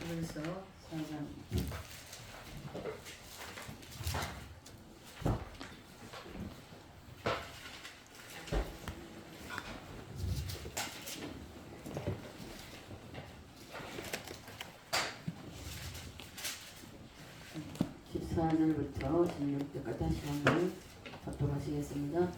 그래서 4장 (14절부터) 16절까지 다시 한번 합독하시겠습니다.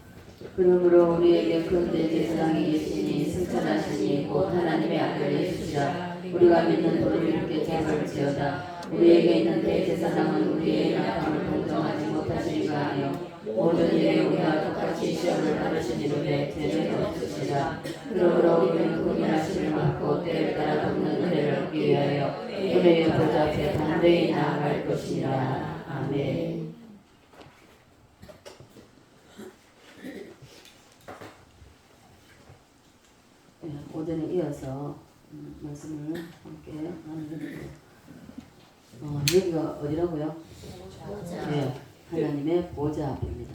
그러므로 우리에게 큰 대제사장이 계시니 승천하시니 곧 하나님의 아들 예수시라. 우리가 믿는 도를 이렇게 잡을지어다. 우리에게 있는 대제사장은 우리의 약함을 동정하지 못하시니가 아니요 모든 일에 우리가 똑같이 시험을 받으시니로되 죄는 없으시라. 그러므로 우리는 구민하심을 받고 때에 따라 돕는 은혜를 얻기 위하여 은혜의 보좌 앞에 담대히 나아갈 것이니라. 아멘. 오전에 이어서 말씀을 함께 나누는데 여기가 어디라고요? 네, 하나님의 보좌 앞입니다.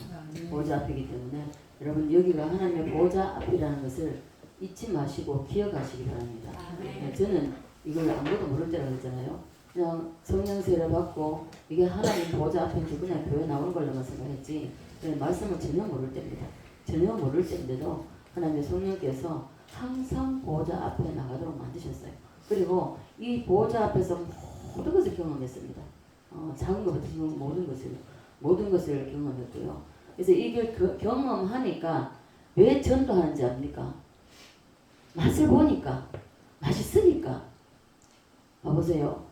보좌 앞이기 때문에 여러분 여기가 하나님의 보좌 앞이라는 것을 잊지 마시고 기억하시기 바랍니다. 네, 저는 이걸 아무것도 모를 때라고 했잖아요. 그냥 성령 세례 받고 이게 하나님 보좌 앞인지 그냥 교회 나오는 걸로만 생각했지 말씀을 전혀 모를 때입니다. 전혀 모를 때인데도 하나님의 성령께서 항상 보좌 앞에 나가도록 만드셨어요. 그리고 이 보좌 앞에서 모든 것을 경험했습니다. 작은 것부터 모든 것을 경험했고요. 그래서 이걸 경험하니까 왜 전도하는지 압니까? 맛을 보니까 맛있으니까. 봐보세요.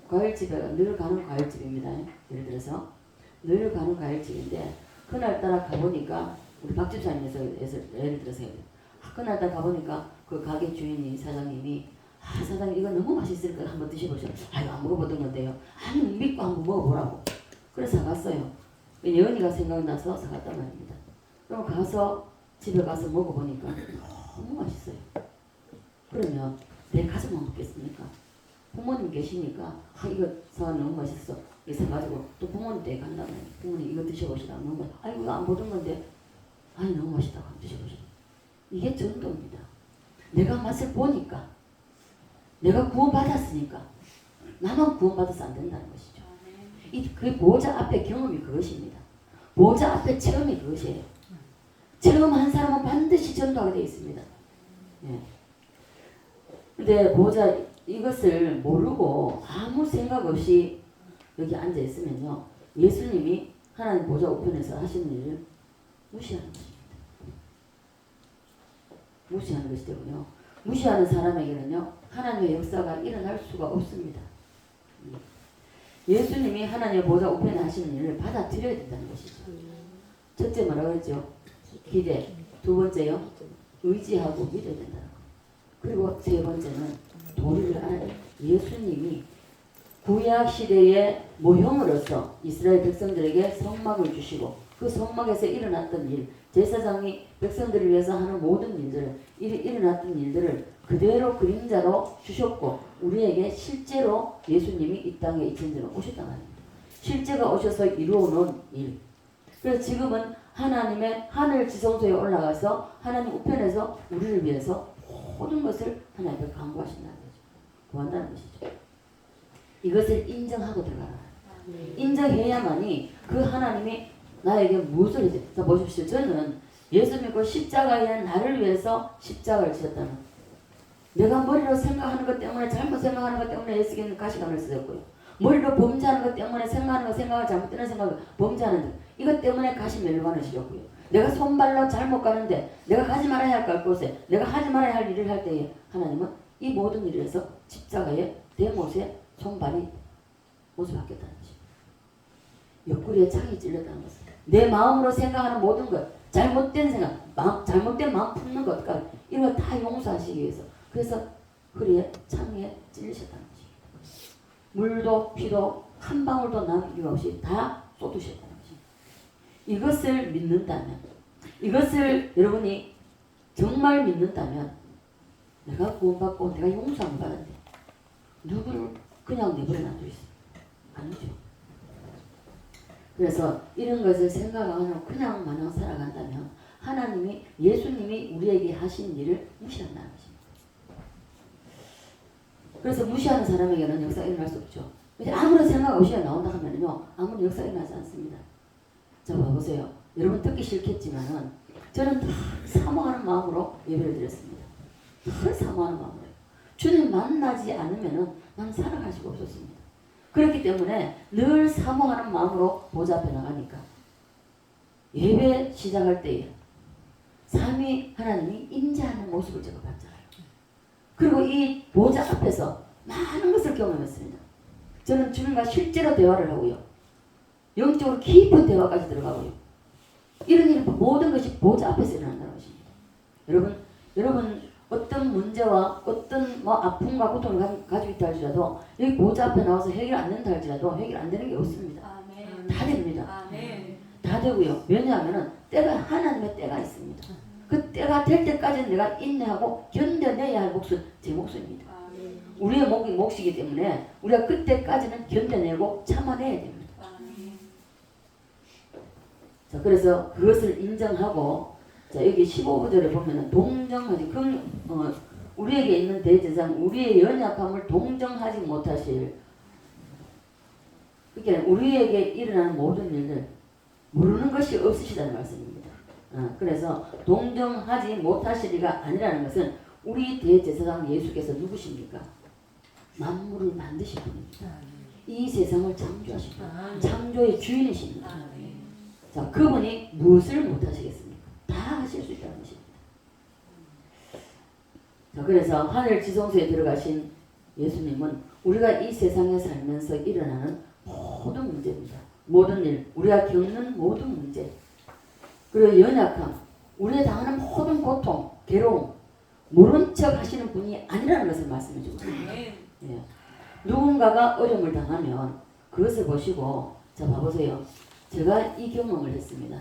과일집에 늘 가는 과일집입니다. 예를 들어서 늘 가는 과일집인데 그날따라 가보니까 우리 박 집사님에서 예를 들어서 그날따라 가보니까 그 가게 주인이 사장님이 사장님 이거 너무 맛있으니까 한번 드셔보세요. 이거 안 먹어보던 건데요. 아니 믿고 한번 먹어보라고. 그래서 사갔어요. 예언이가 생각나서 사갔단 말입니다. 그럼 가서 집에 가서 먹어보니까 너무 맛있어요. 그러면 내 가족만 먹겠습니까? 부모님 계시니까 이거 사 너무 맛있어. 이거 사가지고 또 부모님 댁에 간다면 부모님 이거 드셔보시라. 너무 맛있어. 이거 안 보던 건데 너무 맛있다고 한번 드셔보시라. 이게 전도입니다. 내가 맛을 보니까 내가 구원받았으니까 나만 구원받아서 안 된다는 것이죠. 그 보좌 앞에 경험이 그것입니다. 보좌 앞에 체험이 그것이에요. 체험한 사람은 반드시 전도하게 되어 있습니다. 근데 보좌 이것을 모르고 아무 생각 없이 여기 앉아 있으면요. 예수님이 하나님 보좌 우편에서 하시는 일을 무시하는 것입니다. 무시하는 것이 되고요. 무시하는 사람에게는요. 하나님의 역사가 일어날 수가 없습니다. 예수님이 하나님의 보좌 우편에 하시는 일을 받아들여야 된다는 것이죠. 첫째 뭐라고 했죠? 기대. 두 번째요. 의지하고 믿어야 된다는 것. 그리고 세 번째는 도리를 알아야 돼요. 예수님이 구약 시대의 모형으로서 이스라엘 백성들에게 성막을 주시고 그 성막에서 일어났던 일, 제사장이 백성들을 위해서 하는 모든 일들을 일어났던 일들을 그대로 그림자로 주셨고 우리에게 실제로 예수님이 이 땅에 2000년 오셨단 말입니다. 실제가 오셔서 이루어놓은 일. 그래서 지금은 하나님의 하늘 지성소에 올라가서 하나님 우편에서 우리를 위해서 모든 것을 하나님 앞에 강구하신다는 거죠. 구한다는 것이죠. 이것을 인정하고 들어가라. 인정해야만이 그 하나님이 나에게 무엇을 해줘. 자 보십시오. 저는 예수 믿고 십자가에 나를 위해서 십자가를 지었다는 내가 머리로 생각하는 것 때문에 잘못 생각하는 것 때문에 예수께는 가시관을 쓰셨고요. 머리로 범죄하는 것 때문에 생각을 잘못되는 생각을 범죄하는 것 이것 때문에 가시 멸관을 주셨고요. 내가 손발로 잘못 가는데 내가 가지 말아야 할 곳에 내가 하지 말아야 할 일을 할 때에 하나님은 이 모든 일을 해서 십자가에 내 못에 손발이 못을 받겠다는 것입니다. 옆구리에 창이 찔렸다는 것은 내 마음으로 생각하는 모든 것 잘못된 생각 잘못된 마음 품는 것까지 이런 거 다 용서하시기 위해서 그래서 허리에 창에 찔리셨다는 것입니다. 물도 피도 한 방울도 남김없이 다 쏟으셨다는 것입니다. 이것을 믿는다면 이것을 여러분이 정말 믿는다면 내가 구원받고 내가 용서함을 받았는데 누구를 그냥 내버려 놔둘 수 있어요? 아니죠. 그래서 이런 것을 생각 안 하고 그냥 마냥 살아간다면 하나님이 예수님이 우리에게 하신 일을 무시한다는 것입니다. 그래서 무시하는 사람에게는 역사가 일어날 수 없죠. 이제 아무런 생각 없이 나온다 하면요, 아무런 역사가 일어나지 않습니다. 자, 봐보세요. 여러분 듣기 싫겠지만은 저는 늘 사모하는 마음으로 예배를 드렸습니다. 늘 사모하는 마음으로. 주님 만나지 않으면은 난 살아갈 수가 없었습니다. 그렇기 때문에 늘 사모하는 마음으로 보좌 앞에 나가니까 예배 시작할 때에 삼위 하나님이 임재하는 모습을 제가 봤잖아요. 그리고 이 보좌 앞에서 많은 것을 경험했습니다. 저는 주님과 실제로 대화를 하고요. 영적으로 깊은 대화까지 들어가고요. 이런 일 모든 것이 보좌 앞에서 일어난다는 것입니다. 여러분 어떤 문제와 어떤 아픔과 고통을 가지고 있다 할지라도 여기 보좌 앞에 나와서 해결 안 된다 할지라도 해결 안 되는 게 없습니다. 아멘. 다 됩니다. 아멘. 다 되고요. 왜냐하면 때가 하나님의 때가 있습니다. 그 때가 될 때까지는 내가 인내하고 견뎌내야 할 몫은 제 몫입니다. 아멘. 우리의 몫이기 때문에 우리가 그때까지는 견뎌내고 참아내야 됩니다. 아멘. 자, 그래서 그것을 인정하고, 자, 여기 15절에 보면은 동정하지, 우리에게 있는 대제사장, 우리의 연약함을 동정하지 못하실, 그러니까 우리에게 일어나는 모든 일들 모르는 것이 없으시다는 말씀입니다. 그래서 동정하지 못하시리가 아니라는 것은 우리 대제사장 예수께서 누구십니까? 만물을 만드신 분입니다. 이 세상을 창조하신 분, 창조의 주인이십니다. 자, 그분이 무엇을 못하시겠습니까? 다 하실 수 있다는 것입니다. 자, 그래서 하늘 지성소에 들어가신 예수님은 우리가 이 세상에 살면서 일어나는 모든 문제입니다. 모든 일, 우리가 겪는 모든 문제, 그리고 연약함, 우리가 당하는 모든 고통, 괴로움, 모른 척 하시는 분이 아니라는 것을 말씀해 주고 있습니다. 예. 누군가가 어려움을 당하면 그것을 보시고, 자, 봐보세요. 제가 이 경험을 했습니다.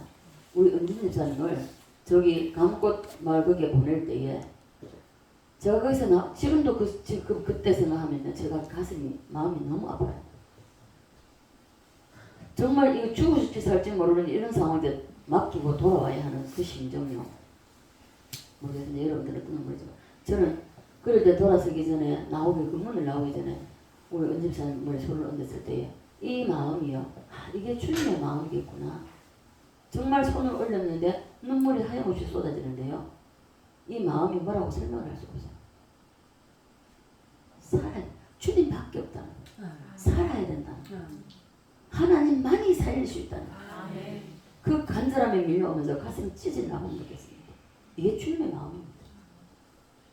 우리 은진 집사님을 저기 감꽃 마을 거기에 보낼 때에 제가 거기서 지금도 그때 생각하면요, 제가 마음이 너무 아파요. 정말 이거 죽을지 살지 모르는 이런 상황에 맡기고 돌아와야 하는 그 심정요. 모르겠는데 여러분들은 어떤 모르죠. 저는 그럴 때 돌아서기 전에 그 문을 나오기 전에 우리 은집사님 머리에 손을 얹었을 때에 이 마음이요. 이게 주님의 마음이겠구나. 정말 손을 올렸는데 눈물이 하염없이 쏟아지는데요. 이 마음이 뭐라고 설명을 할 수가 없어요. 주님밖에 없다는 거예요. 살아야 된다는 거예요. 하나님만이 살릴 수 있다는 거예요. 그 간절함에 밀려오면서 가슴이 찢어나고 느꼈습니다. 이게 주님의 마음입니다.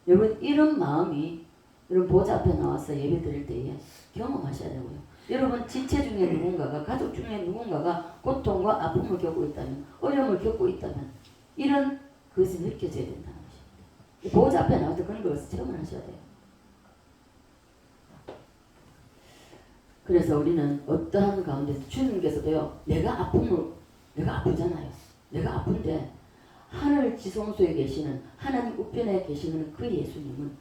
여러분 이런 마음이 여러분 보좌 앞에 나와서 예배 드릴 때에 경험하셔야 되고요. 여러분 지체 중에 누군가가, 가족 중에 누군가가 고통과 아픔을 겪고 있다면, 어려움을 겪고 있다면 이런 그것이 느껴져야 된다는 것입니다. 보좌 앞에 나와서 그런 것을 체험을 하셔야 돼요. 그래서 우리는 어떠한 가운데서 주님께서도요, 내가 아프잖아요. 내가 아픈데 하늘 지성소에 계시는 하나님 우편에 계시는 그 예수님은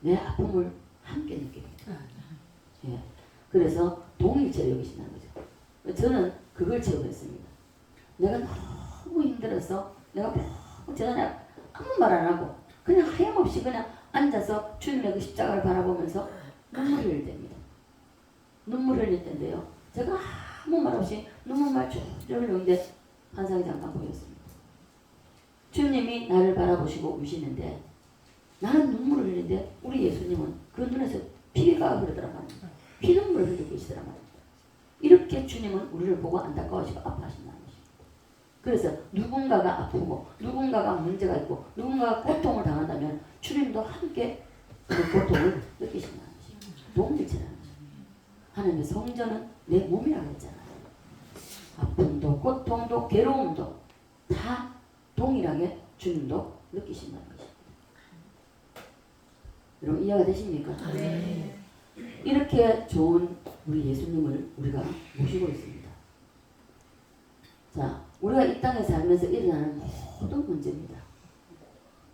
내 아픔을 함께 느낍니다. 예. 그래서 동일체로 여기신다는 거죠. 저는 그걸 체험했습니다. 내가 너무 힘들어서 내가 너무 재단에 아무 말 안 하고 그냥 하염없이 그냥 앉아서 주님의 그 십자가를 바라보면서 눈물을 흘릴 때입니다. 눈물을 흘릴 때인데요. 제가 아무 말 없이 눈물만 쭉 흘리는데 환상이 잠깐 보였습니다. 주님이 나를 바라보시고 우시는데 나는 눈물을 흘리는데 우리 예수님은 그 눈에서 피가 흐르더란 말입니다. 피눈물을 흘리고 계시더란 말입니다. 이렇게 주님은 우리를 보고 안타까워하시고 아파하신다는 것입니다. 그래서 누군가가 아프고 누군가가 문제가 있고 누군가가 고통을 당한다면 주님도 함께 그 고통을 느끼신다는 것입니다. 동일체라는 것입니다. 하나님의 성전은 내 몸이라고 했잖아요. 아픔도 고통도 괴로움도 다 동일하게 주님도 느끼신다는 것입니다. 여러분 이해가 되십니까? 네. 이렇게 좋은 우리 예수님을 우리가 모시고 있습니다. 자, 우리가 이 땅에 살면서 일어나는 모든 문제입니다.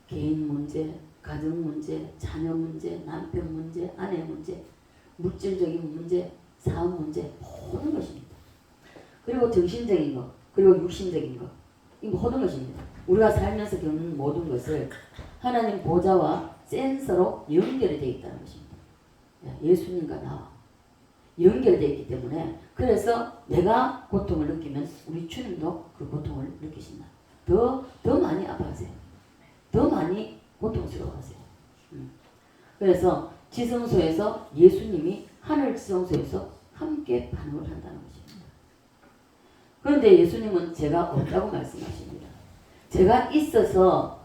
개인 문제, 가정 문제, 자녀 문제, 남편 문제, 아내 문제, 물질적인 문제, 사업 문제, 모든 것입니다. 그리고 정신적인 것, 그리고 육신적인 것, 이 모든 것입니다. 우리가 살면서 겪는 모든 것을 하나님 보좌와 센서로 연결이 되어 있다는 것입니다. 예수님과 나와 연결되어 있기 때문에 그래서 내가 고통을 느끼면 우리 주님도 그 고통을 느끼신다. 더 많이 아파하세요. 더 많이 고통스러워하세요. 그래서 지성소에서 예수님이 하늘 지성소에서 함께 반응을 한다는 것입니다. 그런데 예수님은 제가 없다고 말씀하십니다. 제가 있어서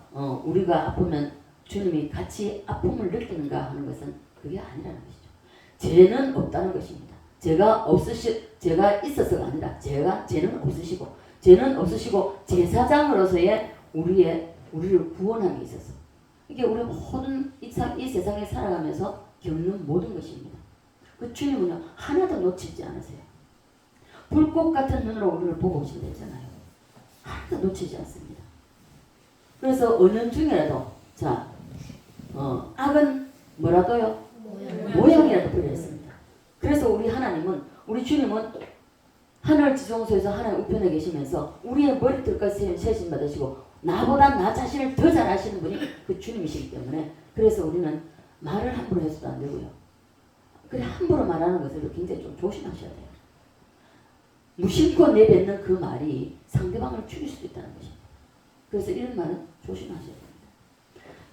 우리가 아프면 주님이 같이 아픔을 느끼는가 하는 것은 그게 아니라는 것이죠. 죄는 없다는 것입니다. 제가 있어서가 아니라 죄는 없으시고 제사장으로서의 우리를 구원함에 있어서 이게 우리 모든 이 세상에 살아가면서 겪는 모든 것입니다. 그 주님은 하나도 놓치지 않으세요. 불꽃 같은 눈으로 우리를 보고 오신다잖아요. 하나도 놓치지 않습니다. 그래서 어느 중에라도 악은 뭐라도요? 모양이라도 버렸습니다. 그래서 우리 주님은 하늘 지성소에서 하나님 우편에 계시면서 우리의 머리털까지 세심 받으시고 나보다 나 자신을 더 잘 아시는 분이 그 주님이시기 때문에 그래서 우리는 말을 함부로 해서도 안 되고요. 그래 함부로 말하는 것을 굉장히 좀 조심하셔야 돼요. 무심코 내뱉는 그 말이 상대방을 죽일 수도 있다는 것입니다. 그래서 이런 말은 조심하셔야 됩니다.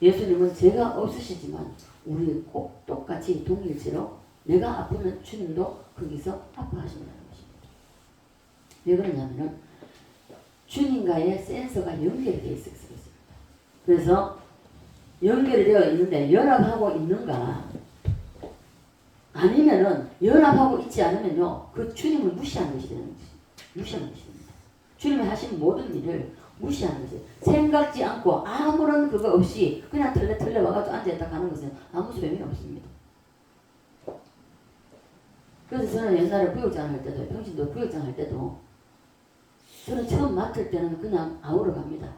예수님은 죄가 없으시지만 우리 꼭 똑같이 동일체로 내가 아프면 주님도 거기서 아파하신다는 것입니다. 왜 그러냐면은 주님과의 센서가 연결되어 있어서 그렇습니다. 그래서 연결되어 있는데 연합하고 있는가 아니면은 연합하고 있지 않으면요 그 주님을 무시하는 것이 되는 것입니다. 무시하는 것입니다. 주님이 하신 모든 일을 무시하는 것이에요. 생각지 않고 아무런 그거 없이 그냥 털레 와가지고 앉아있다 가는 것은 아무 소용이 없습니다. 그래서 저는 옛날에 구역장 할 때도 평신도 구역장 할 때도 저는 처음 맡을 때는 그냥 아우러 갑니다.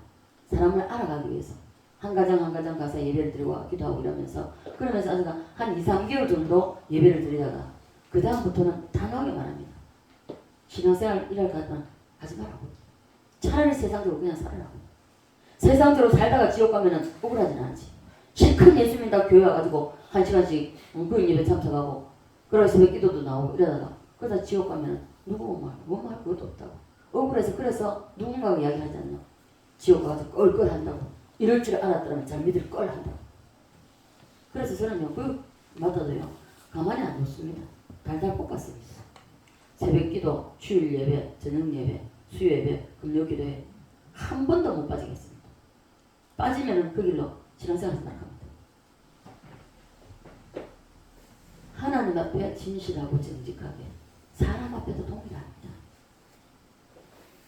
사람을 알아가기 위해서. 한 가정 가서 예배를 드리고 기도하고 이러면서 그러면서 한 2, 3개월 정도 예배를 드리다가 그 다음부터는 단호하게 말합니다. 신앙생활 일할 가면 하지 말라고. 차라리 세상적으로 그냥 살아라고. 세상적으로 살다가 지옥 가면은 억울하진 않지. 실컷 예수 믿다고 교회 와가지고 1시간씩 구역 예배 참석하고 그러고 새벽 기도도 나오고 이러다가 그러다 지옥 가면은 누구 뭐 말 그것도 없다고. 억울해서 그래서 누군가가 이야기하지 않나. 지옥 가서 껄껄 한다고. 이럴 줄 알았더라면 잘 믿을 걸 한다고. 그래서 저는요 그 마다도요 가만히 안 뒀습니다. 달달 볶았습니다. 새벽 기도, 주일 예배, 저녁 예배, 수요 예배, 금요 기도에 한 번도 못 빠지겠습니다. 빠지면은 그 길로 신앙생활 나갑니다. 하나님 앞에 진실하고 정직하게 사람 앞에도 동일합니다.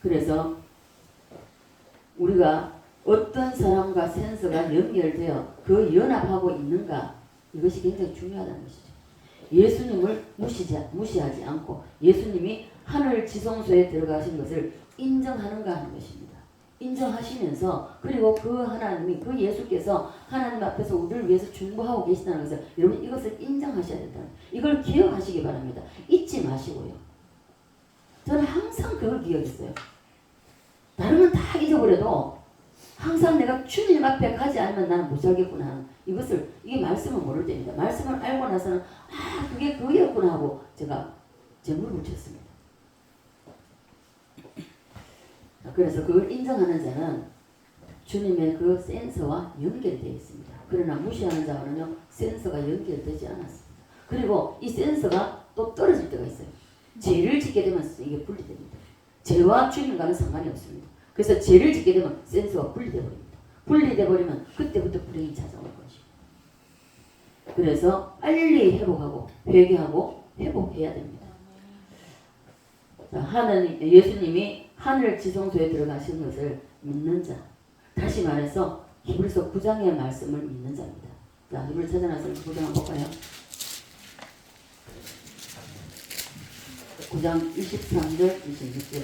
그래서 우리가 어떤 사람과 센서가 연결되어 그 연합하고 있는가 이것이 굉장히 중요하다는 것이죠. 예수님을 무시하지 않고 예수님이 하늘 지성소에 들어가신 것을 인정하는가 하는 것입니다. 인정하시면서 그리고 그 하나님이 그 예수께서 하나님 앞에서 우리를 위해서 중보하고 계시다는 것을 여러분 이것을 인정하셔야 된다. 이걸 기억하시기 바랍니다. 잊지 마시고요. 저는 항상 그걸 기억했어요. 다른 건 다 잊어버려도 항상 내가 주님 앞에 가지 않으면 나는 못 살겠구나. 이게 말씀을 모를 때입니다. 말씀을 알고 나서는 그게 그게였구나 하고 제가 제 무릎을 쳤습니다. 그래서 그걸 인정하는 자는 주님의 그 센서와 연결되어 있습니다. 그러나 무시하는 자와는요 센서가 연결되지 않았습니다. 그리고 이 센서가 또 떨어질 때가 있어요. 죄를 짓게 되면 이게 분리됩니다. 죄와 주님과는 상관이 없습니다. 그래서 죄를 짓게 되면 센서가 분리되어 버립니다. 분리되어 버리면 그때부터 불행이 찾아올 것입니다. 그래서 빨리 회복하고 회개하고 회복해야 됩니다. 예수님이 하늘 지성소에 들어가신 것을 믿는 자, 다시 말해서 히브리서 9장의 말씀을 믿는 자입니다. 자, 히브리 찾아나서 9장 한번 볼까요? 9장 23절, 26절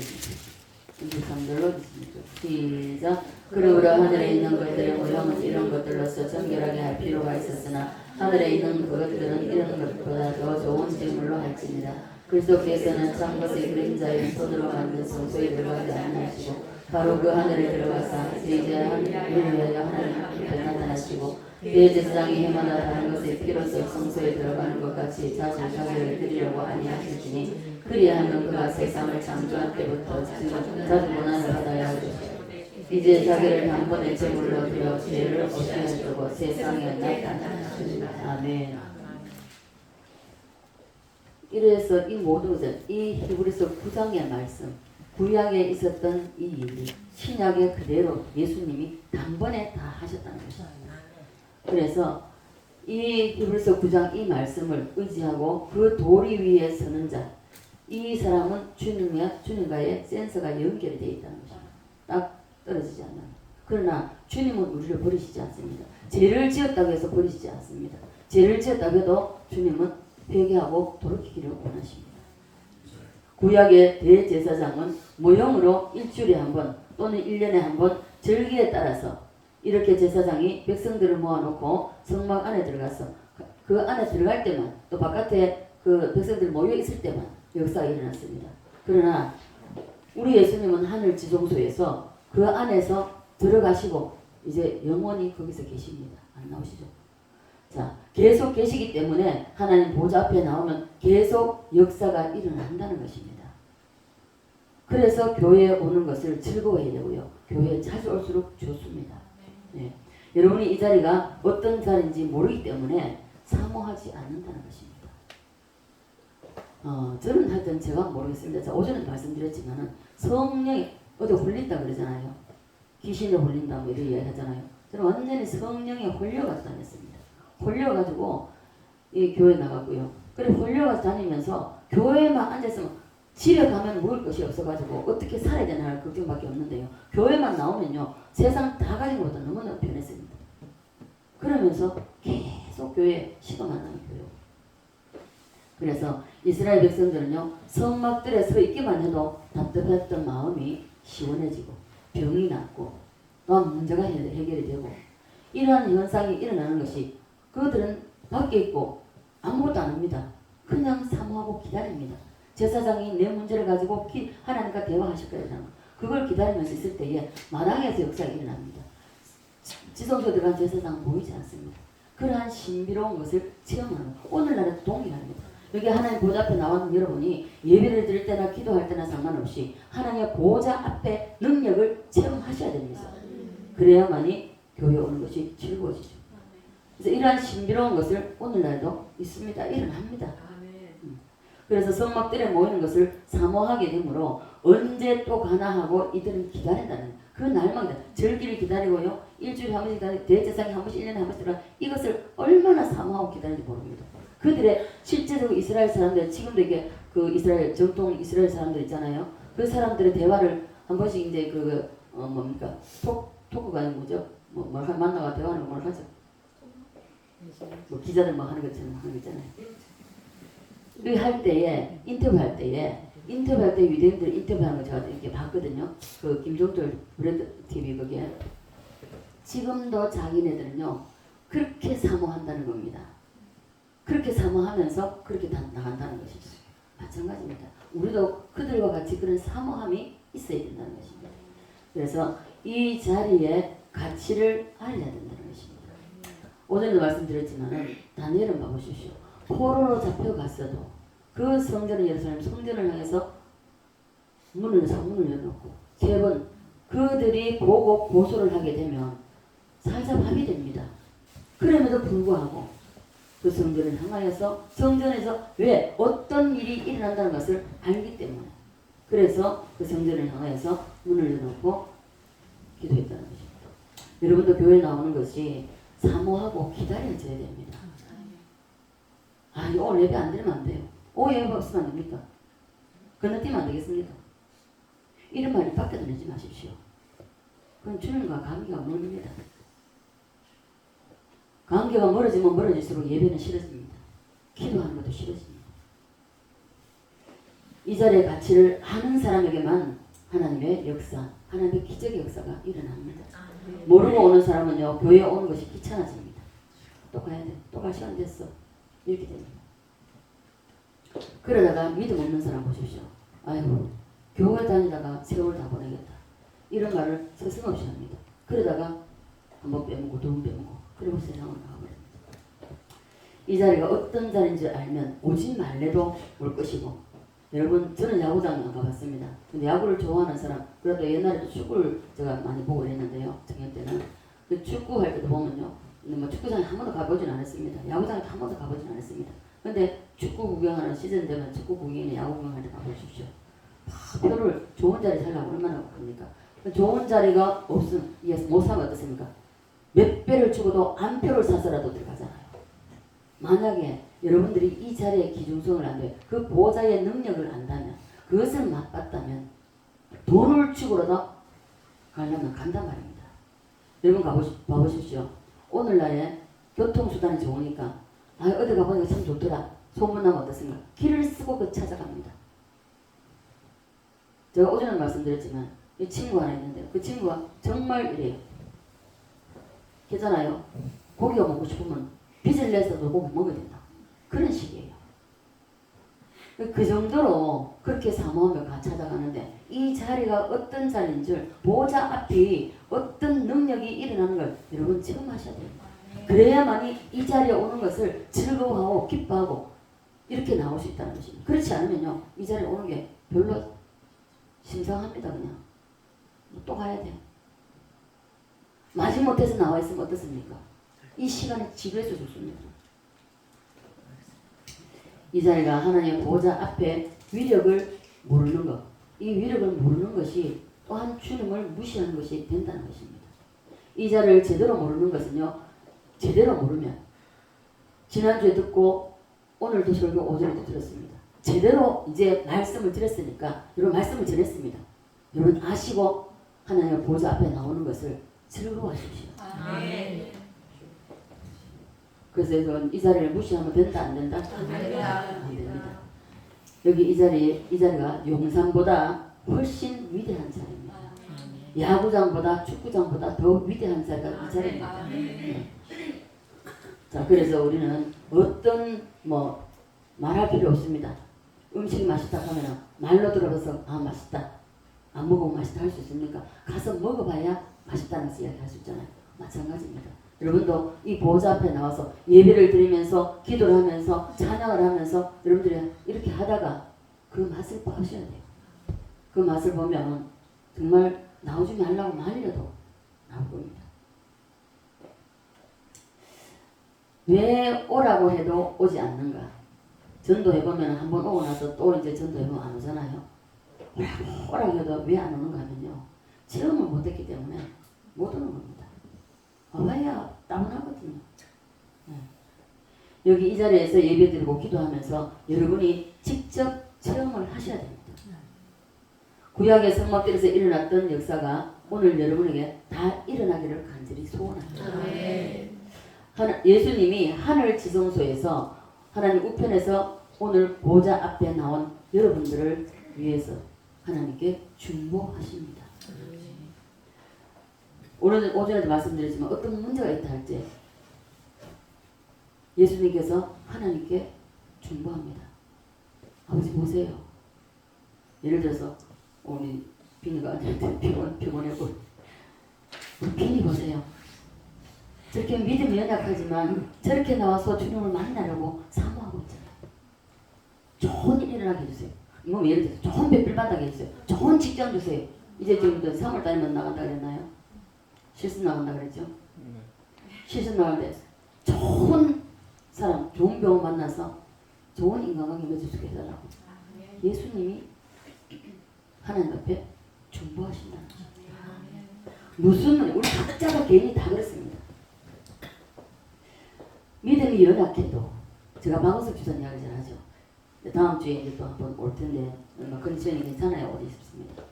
23절로 26절 시작. 그러므로 하늘에 있는 것들의 모형은 이런 것들로서 정결하게 할 필요가 있었으나 하늘에 있는 그것들은 이런 것보다 더 좋은 제물로 할지니라. 그리스도께서는 참 것의 그림자인 손으로 만든 성소에 들어가지 아니하시고 바로 그 하늘에 들어가사 이제 우리를 위하여 하나님 앞에 나타나시고 대제사장이 해마다 다른 것의 피로써 성소에 들어가는 것 같이 자주 자기를 드리려고 아니하시니 그리하면 그가 세상을 창조할 때부터 자주 고난을 받아야 하고 이제 자기를 단번에 제물로 드려 죄를 없게 하시고 세상에 나타나시리라. 아멘. 이래서 이 모든 것은 이 히브리서 9장의 말씀, 구약에 있었던 이 일이 신약에 그대로 예수님이 단번에 다 하셨다는 것입니다. 그래서 이 히브리서 9장 이 말씀을 의지하고 그 도리 위에 서는 자, 이 사람은 주님과의 센서가 연결이 되어 있다는 것입니다. 딱 떨어지지 않아요. 그러나 주님은 우리를 버리시지 않습니다. 죄를 지었다고 해서 버리시지 않습니다. 죄를 지었다고 해도 주님은 회개하고 돌이키기를 원하십니다. 구약의 대제사장은 모형으로 일주일에 한 번 또는 1년에 한 번 절기에 따라서 이렇게 제사장이 백성들을 모아놓고 성막 안에 들어가서 그 안에 들어갈 때만 또 바깥에 그 백성들 모여 있을 때만 역사가 일어났습니다. 그러나 우리 예수님은 하늘 지성소에서 그 안에서 들어가시고 이제 영원히 거기서 계십니다. 안 나오시죠? 자, 계속 계시기 때문에 하나님 보좌 앞에 나오면 계속 역사가 일어난다는 것입니다. 그래서 교회에 오는 것을 즐거워해야 되고요. 교회에 자주 올수록 좋습니다. 네. 여러분이 이 자리가 어떤 자리인지 모르기 때문에 사모하지 않는다는 것입니다. 저는 하여튼 제가 모르겠습니다. 자, 오전에도 말씀드렸지만은 성령이 어디 홀린다 그러잖아요. 귀신에 홀린다 뭐 이런 이야기 하잖아요. 저는 완전히 성령에 홀려가지고 다녔습니다. 홀려가지고 이 교회 나갔고요. 그래 홀려가서 다니면서 교회만 앉았으면 집에 가면 먹을 것이 없어가지고 어떻게 살아야 되나 할 걱정밖에 없는데요. 교회만 나오면요. 세상 다 가진 것보다 너무나 편했습니다. 그러면서 계속 교회 시도 만나는 교회. 그래서 이스라엘 백성들은요. 성막들에 서 있기만 해도 답답했던 마음이 시원해지고 병이 낫고 또한 문제가 해결이 되고 이러한 현상이 일어나는 것이 그들은 밖에 있고 아무것도 안 합니다. 그냥 사모하고 기다립니다. 제사장이 내 문제를 가지고 하나님과 대화하실 거잖아. 그걸 기다리면서 있을 때에 마당에서 역사가 일어납니다. 지성소 들어간 제사장은 보이지 않습니다. 그러한 신비로운 것을 체험하는 오늘날은 동일합니다. 여기 하나님 보좌 앞에 나온 여러분이 예배를 드릴 때나 기도할 때나 상관없이 하나님의 보좌 앞에 능력을 체험하셔야 됩니다. 그래야만이 교회 오는 것이 즐거워지죠. 그래서 이러한 신비로운 것을 오늘날도 있습니다. 일어납니다. 그래서 성막들에 모이는 것을 사모하게 되므로 언제 또 가나 하고 이들은 기다린다는 그 날만이다. 절기를 기다리고요. 일주일에 한 번씩 기다리고 대제사장이 한 번씩 1년에 한 번씩 들어가 이것을 얼마나 사모하고 기다리는지 모릅니다. 그들의 실제적으로 이스라엘 사람들 지금도 이게 그 이스라엘 정통 이스라엘 사람들 있잖아요. 그 사람들의 대화를 한 번씩 이제 뭡니까 토크가 아니고 뭐죠? 뭐 만나가 대화하는 거 뭘 하죠? 뭐 기자들 뭐 하는 것처럼 하는 거 있잖아요. 할 때에 인터뷰할 때 유대인들 인터뷰하는 거 제가 이렇게 봤거든요. 그 김종철 브랜드 TV 거기에 지금도 자기네들은요 그렇게 사모한다는 겁니다. 그렇게 사모하면서 그렇게 나간다는 것이죠. 마찬가지입니다. 우리도 그들과 같이 그런 사모함이 있어야 된다는 것입니다. 그래서 이 자리에 가치를 알려야 된다는 것입니다. 오전에도 말씀드렸지만 다니엘은 봐보십시오. 포로로 잡혀갔어도 그 성전을 예루살렘 성전을 향해서 문을 열어놓고 세 번 그들이 보고 고소를 하게 되면 살잡함이 됩니다. 그럼에도 불구하고 그 성전을 향하여서 성전에서 왜 어떤 일이 일어난다는 것을 알기 때문에 그래서 그 성전을 향하여서 문을 열어놓고 기도했다는 것입니다. 여러분도 교회에 나오는 것이 사모하고 기다려져야 됩니다. 오늘 예배 안 드리면 안 돼요. 예배 없으면 안 됩니까? 건너뛰면 안 되겠습니까? 이런 말이 밖에도 내지 마십시오. 그건 주님과 관계가 멀습니다. 관계가 멀어지면 멀어질수록 예배는 싫어집니다. 기도하는 것도 싫어집니다. 이 자리의 가치를 아는 사람에게만 하나님의 역사, 하나님의 기적의 역사가 일어납니다. 모르고 오는 사람은요, 교회에 오는 것이 귀찮아집니다. 또 가야 돼. 또 갈 시간 됐어. 이렇게 됩니다. 그러다가 믿음 없는 사람 보십시오. 아이고, 교회 다니다가 세월 다 보내겠다. 이런 말을 서슴없이 합니다. 그러다가 한 번 빼먹고 두 번 빼먹고 그리고 세상을 나가버립니다. 이 자리가 어떤 자리인지 알면 오지 말래도 올 것이고, 여러분 저는 야구장에 안 가봤습니다. 근데 야구를 좋아하는 사람, 그래도 옛날에도 축구를 제가 많이 보고 했는데요. 청년 때는 그 축구할 때도 보면요, 근데 뭐 축구장에 한 번도 가보진 않았습니다. 야구장에 한 번도 가보진 않았습니다. 근데 축구 구경하는 시즌 되면 축구 구경이나 야구 구경할 때 가보십시오. 표를 좋은 자리 살려면 얼마나 겁니까? 좋은 자리가 없으면 못 사면 어떻습니까? 몇 배를 주고도 안 표를 사서라도 들어가잖아요. 만약에 여러분들이 이 자리의 기중성을 안돼요. 그 보호자의 능력을 안다면, 그것을 맛봤다면 돈을 주고라도 가려면 간단 말입니다. 여러분 가보십시오. 오늘날에 교통수단이 좋으니까 어디 가보니까 참 좋더라. 소문나면 어떻습니까? 길을 쓰고 그 찾아갑니다. 제가 오전에 말씀드렸지만 이 친구 하나 있는데 그 친구가 정말 이래요. 괜찮아요. 고기가 먹고 싶으면 빚을 내서도 고기 먹어야 된다. 그런 식이에요. 그 정도로 그렇게 사모하며 찾아가는데 이 자리가 어떤 자리인 줄, 보호자 앞이 어떤 능력이 일어나는 걸 여러분 처음 하셔야 됩니다. 그래야만이 이 자리에 오는 것을 즐거워하고 기뻐하고 이렇게 나올 수 있다는 것입니다. 그렇지 않으면요, 이 자리에 오는 게 별로 심상합니다. 그냥 또 가야 돼요. 마지못해서 나와 있으면 어떻습니까? 이 시간에 지루해서 죽습니다. 이 자리가 하나님의 보호자 앞에 위력을 모르는 것, 이 위력을 모르는 것이 또한 주님을 무시하는 것이 된다는 것입니다. 이 자리를 제대로 모르는 것은요, 제대로 모르면 지난주에 듣고 오늘도 설교 5절에도 들었습니다. 제대로 이제 말씀을 드렸으니까 여러분 말씀을 전했습니다. 여러분 아시고 하나님의 보호자 앞에 나오는 것을 즐거워하십시오. 아멘. 그래서 이 자리를 무시하면 된다 안 된다? 안 됩니다. 안 됩니다. 여기 이 자리가 용산보다 훨씬 위대한 자리입니다. 야구장보다 축구장보다 더 위대한 자리가 이 자리입니다. 네. 자, 그래서 우리는 어떤 말할 필요 없습니다. 음식이 맛있다 하면 말로 들어가서 맛있다, 안 먹으면 맛있다 할 수 있습니까? 가서 먹어봐야 맛있다는 것을 이야기할 수 있잖아요. 마찬가지입니다. 여러분도 이 보호자 앞에 나와서 예배를 드리면서 기도를 하면서 찬양을 하면서 여러분들이 이렇게 하다가 그 맛을 보셔야 돼요. 그 맛을 보면 정말 나오지 말라고 말려도 나올 겁니다. 왜 오라고 해도 오지 않는가? 전도해보면 한번 오고 나서 또 이제 전도해보면 안 오잖아요. 오라고 해도 왜 안 오는가 하면요, 체험을 못했기 때문에 못 오는 겁니다. 와봐야 따분하거든요. 네. 여기 이 자리에서 예배드리고 기도하면서 여러분이 직접 체험을 하셔야 됩니다. 구약의 성막들에서 일어났던 역사가 오늘 여러분에게 다 일어나기를 간절히 소원합니다. 네. 예수님이 하늘 지성소에서 하나님 우편에서 오늘 보호자 앞에 나온 여러분들을 위해서 하나님께 중보하십니다. 오늘 오전에도 말씀드렸지만 어떤 문제가 있다 할 때 예수님께서 하나님께 중보합니다. 아버지 보세요. 예를 들어서 우리 비니가 피곤했고 우리 비니 보세요. 저렇게 믿음이 연약하지만 저렇게 나와서 주님을 만나려고 사모하고 있잖아요. 좋은 일 일어나게 해주세요. 뭐 예를 들어서 좋은 배필 받게 해주세요. 좋은 직장 주세요. 이제 지금 3월 달이면 나간다 그랬나요? 실습 나간다 그랬죠? 실습 나갈 때 좋은 사람, 좋은 병원 만나서 좋은 인간관계 맺을 수 있게 해달라고. 예수님이 하나님 앞에 중보하신다는 거죠. 무슨 우리 각자가 개인이 다 그렇습니다. 믿음이 연약해도 제가 박은석 주사님 이야기 잘 하죠. 다음 주에 이제 또 한번 올 텐데 컨디션이 괜찮아요. 어디 싶습니다.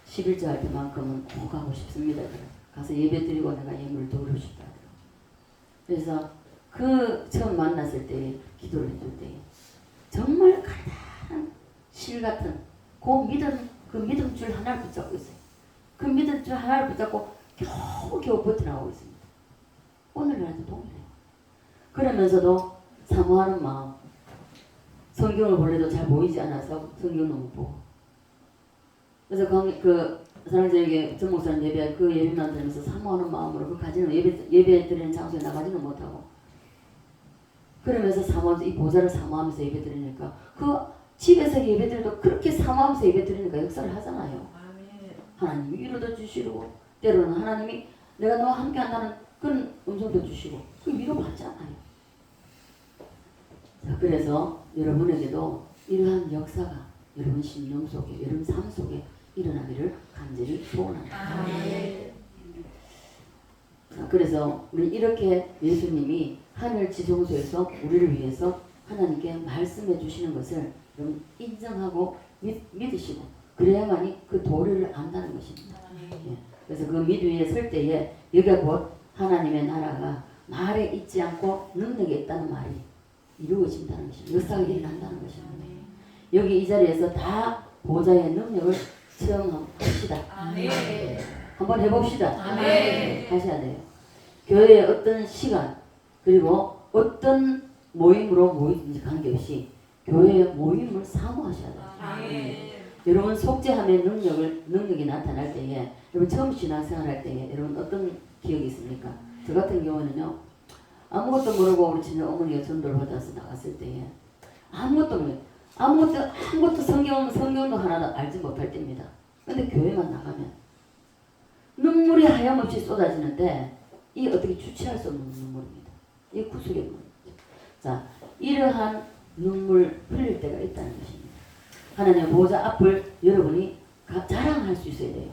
11조 할 때만큼은 꼭 가고 싶습니다. 가서 예배 드리고 내가 예물을 드리고 싶다. 그래서 그 처음 만났을 때 기도를 해줄 때 정말 가난한 실 같은 그 믿음 줄 하나를 붙잡고 있어요. 그 믿음 줄 하나를 붙잡고 겨우 버텨나가고 있습니다. 오늘날도 동일해요. 그러면서도 사모하는 마음, 성경을 볼래도 잘 보이지 않아서 성경을 못 보고, 그래서 사랑제에게 전목사님 예배 그 예배만 들으면서 사모하는 마음으로 그 가지는 예배 드리는 장소에 나가지는 못하고 그러면서 사모하면서 이 보좌를 사모하면서 예배 드리니까 그 집에서 예배 드려도 그렇게 사모하면서 예배 드리니까 역사를 하잖아요. 하나님이 위로도 주시고 때로는 하나님이 내가 너와 함께 한다는 그런 음성도 주시고 그 위로 받잖아요. 자, 그래서 여러분에게도 이러한 역사가 여러분 심령 속에 여러분 삶 속에 일어나기를 간절히 소원합니다. 자, 그래서 우리 이렇게 예수님이 하늘 지성소에서 우리를 위해서 하나님께 말씀해 주시는 것을 여러분 인정하고 믿으시고 그래야만이 그 도리를 안다는 것입니다. 예. 그래서 그 믿 위에 설 때에 여기가 곧 하나님의 나라가 말에 있지 않고 능력에 있다는 말이 이루어진다는 것입니다. 역사가 일어난다는 것입니다. 여기 이 자리에서 다 보좌의 능력을 체험합시다. 한번 해봅시다. 하셔야 돼요. 교회의 어떤 시간 그리고 어떤 모임으로 모이든지 관계없이 교회의 모임을 사모하셔야 돼요. 여러분 속죄함의 능력이 나타날 때에 여러분 처음 신앙생활 할 때에 여러분 어떤 기억이 있습니까? 저 같은 경우는요 아무것도 모르고 우리 친정 어머니가 전도를 받아서 나갔을 때에 아무것도 성경도 하나도 알지 못할 때입니다. 근데 교회만 나가면 눈물이 하염없이 쏟아지는데 이 어떻게 주체할 수 없는 눈물입니다. 이 구속의 눈물. 자, 이러한 눈물 흘릴 때가 있다는 것입니다. 하나님의 보좌 앞을 여러분이 자랑할 수 있어야 돼요.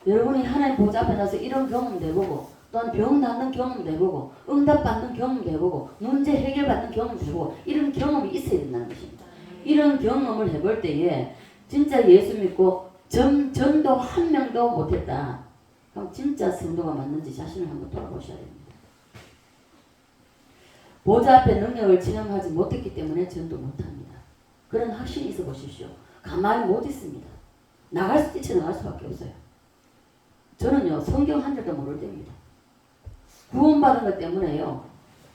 여러분이 하나님 보좌 앞에 나서 이런 경험도 해보고 또한 병 낫는 경험도 해보고 응답받는 경험도 해보고 문제 해결받는 경험도 해보고 이런 경험이 있어야 된다는 것입니다. 이런 경험을 해볼 때에 진짜 예수 믿고 전도 한 명도 못했다. 그럼 진짜 성도가 맞는지 자신을 한번 돌아보셔야 됩니다. 보좌 앞에 능력을 체험하지 못했기 때문에 전도 못합니다. 그런 확신이 있어 보십시오. 가만히 못 있습니다. 뛰쳐나갈 수밖에 없어요. 저는요 성경 한 절도 모를 때입니다. 구원받은 것 때문에요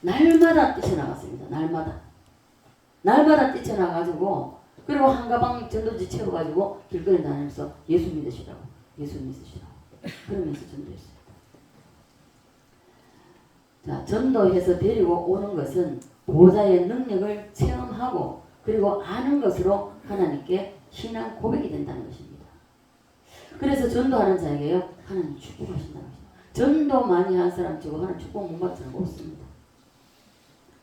날마다 뛰쳐나갔습니다. 날마다 뛰쳐나가지고 그리고 한 가방 전도지 채워가지고 길거리 다니면서 예수 믿으시라고 그러면서 전도했어요. 자, 전도해서 데리고 오는 것은 보좌의 능력을 체험하고 그리고 아는 것으로 하나님께 신앙 고백이 된다는 것입니다. 그래서 전도하는 자에게요 하나님 축복하신다는 것입니다. 전도 많이 한 사람 치고 하나님 축복 못 받는 사람 없습니다.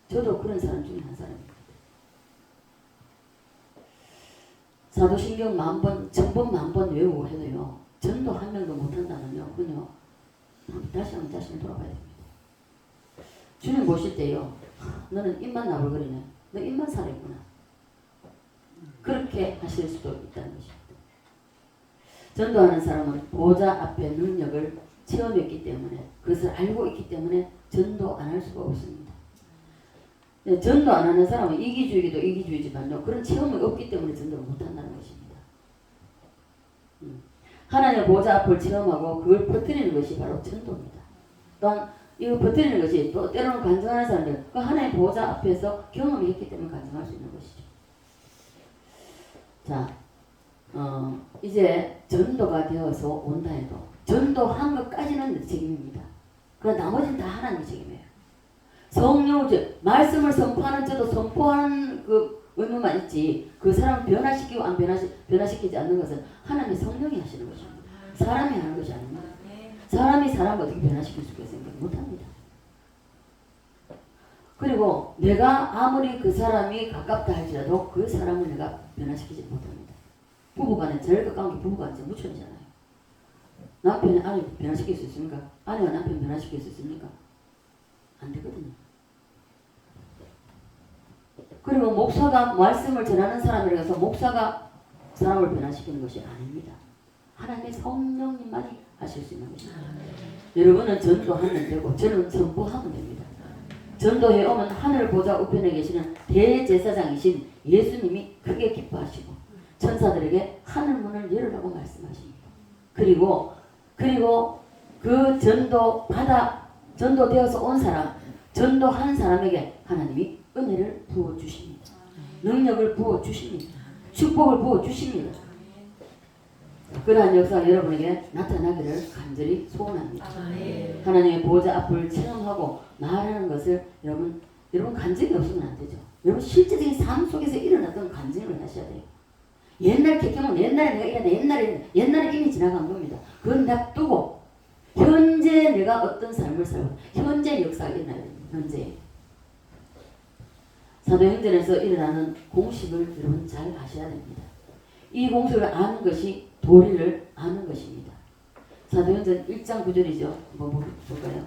저도 그런 사람 중에 한 사람입니다. 사도신경 10,000번, 1000번 외우고 해도요 전도 한 명도 못한다면요 그건요 다시 한번 자신을 돌아봐야 됩니다. 주님 보실 때요 너는 입만 나불거리네. 너 입만 살아있구나. 그렇게 하실 수도 있다는 것입니다. 전도하는 사람은 보좌 앞에 능력을 체험했기 때문에 그것을 알고 있기 때문에 전도 안 할 수가 없습니다. 전도 안 하는 사람은 이기주의도 이기주의지만요 그런 체험이 없기 때문에 전도를 못한다는 것입니다. 하나님의 보좌 앞을 체험하고 그걸 퍼뜨리는 것이 바로 전도입니다. 또한 이거 퍼뜨리는 것이 또 때로는 간증하는 사람들 그 하나님의 보좌 앞에서 경험이 있기 때문에 간증할 수 있는 것이죠. 자, 이제 전도가 되어서 온다 해도 전도한 것까지는 내 책임입니다. 그러나 나머지는 다 하나님의 책임이에요. 성령을 말씀을 선포하는 저도 선포하는 그 의무만 있지 그 사람을 변화시키고 안 변화시키지 않는 것은 하나님의 성령이 하시는 것입니다. 사람이 하는 것이 아닙니다. 사람이 사람을 어떻게 변화시킬 수 있겠습니까? 못합니다. 그리고 내가 아무리 그 사람이 가깝다 할지라도 그 사람을 내가 변화시키지 못합니다. 부부간에 제일 가까운 게 부부간에 무천이잖아요. 남편이 아내 변화시킬 수 있습니까? 아내가 남편 변화시킬 수 있습니까? 안 되거든요. 그리고 목사가 말씀을 전하는 사람이라 해서 목사가 사람을 변화시키는 것이 아닙니다. 하나님의 성령님만이 하실 수 있는 것입니다. 여러분은 전도하면 되고 저는 선포하면 됩니다. 전도해 오면 하늘 보좌 우편에 계시는 대제사장이신 예수님이 크게 기뻐하시고 천사들에게 하늘 문을 열으라고 말씀하십니다. 그리고 그 전도되어서 온 사람, 전도한 사람에게 하나님이 은혜를 부어주십니다. 능력을 부어주십니다. 축복을 부어주십니다. 그러한 역사가 여러분에게 나타나기를 간절히 소원합니다. 아멘. 하나님의 보호자 앞을 체험하고 나아가는 것을 여러분 간증이 없으면 안 되죠. 여러분 실제적인 삶 속에서 일어났던 간증을 하셔야 돼요. 옛날 개경은 옛날에 내가 이랬는데 옛날에 이미 지나간 겁니다. 그건 놔두고 현재 내가 어떤 삶을 살고 현재 역사가 일어나야 됩니다. 현재 사도행전에서 일어나는 공식을 여러분 잘 아셔야 됩니다. 이 공식을 아는 것이 도리를 아는 것입니다. 사도행전 1장 9절이죠. 한번 볼까요?